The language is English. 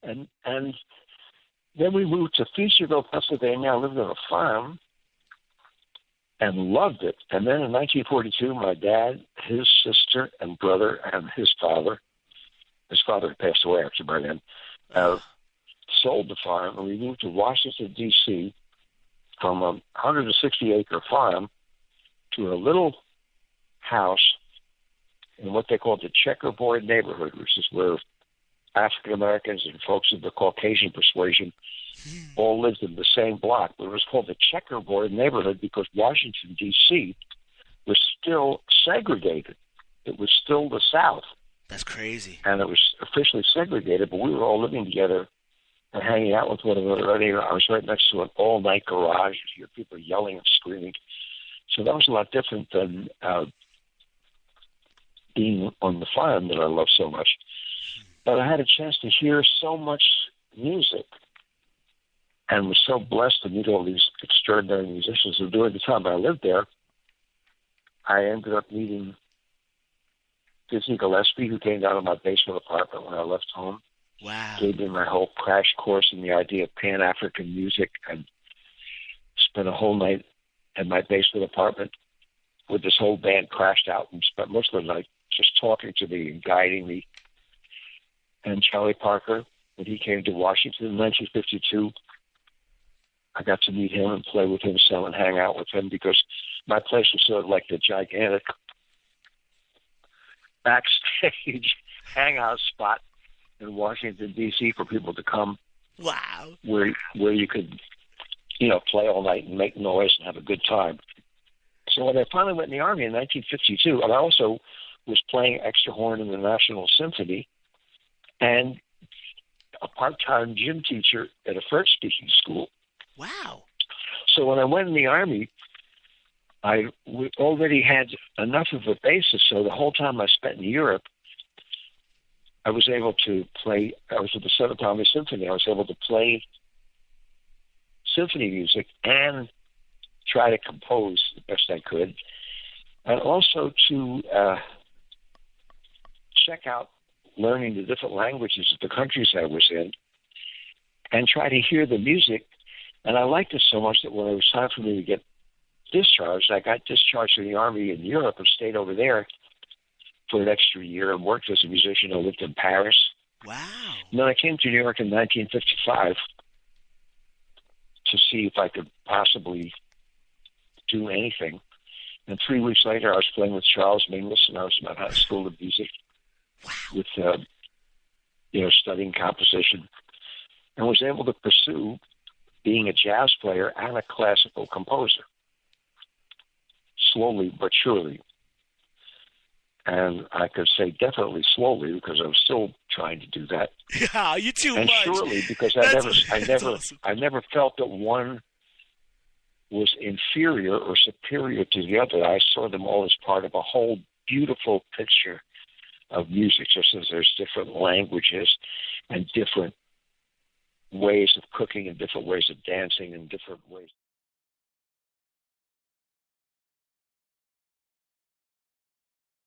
And then we moved to Feasterville, Pennsylvania. I lived on a farm and loved it. And then in 1942, my dad, his sister, and brother, and his father had passed away actually by then, sold the farm, and we moved to Washington, D.C., from a 160-acre farm to a little house in what they call the checkerboard neighborhood, which is where African Americans and folks of the Caucasian persuasion all lived in the same block. But it was called the checkerboard neighborhood because Washington, D.C. was still segregated. It was still the South. That's crazy. And it was officially segregated, but we were all living together and hanging out with one another. I was right next to an all-night garage. You hear people yelling and screaming. So that was a lot different than being on the farm that I love so much. But I had a chance to hear so much music and was so blessed to meet all these extraordinary musicians. And during the time I lived there, I ended up meeting Dizzy Gillespie, who came down to my basement apartment when I left home. Wow. Gave me my whole crash course in the idea of Pan-African music, and spent a whole night at my basement apartment with this whole band. Crashed out and spent most of the night just talking to me and guiding me. And Charlie Parker, when he came to Washington in 1952, I got to meet him and play with him some and hang out with him because my place was sort of like the gigantic backstage hangout spot in Washington, D.C. for people to come. Wow. Where you could, play all night and make noise and have a good time. So when I finally went in the Army in 1952, and I also was playing extra horn in the National Symphony and a part-time gym teacher at a French-speaking school. Wow. So when I went in the Army, I already had enough of a basis, so the whole time I spent in Europe, I was able to play. I was with the Seventh Army Symphony. I was able to play symphony music and try to compose the best I could, and also to check out learning the different languages of the countries I was in and try to hear the music. And I liked it so much that when it was time for me to get discharged, I got discharged from the Army in Europe and stayed over there for an extra year and worked as a musician. I lived in Paris. Wow. And then I came to New York in 1955 to see if I could possibly do anything. And 3 weeks later, I was playing with Charles Mingus, and I was in my high school of music with, studying composition, and was able to pursue being a jazz player and a classical composer, slowly but surely. And I could say definitely slowly because I was still trying to do that. Yeah, you too and much. And surely because I never felt that one was inferior or superior to the other. I saw them all as part of a whole beautiful picture of music, just as there's different languages and different ways of cooking and different ways of dancing and different ways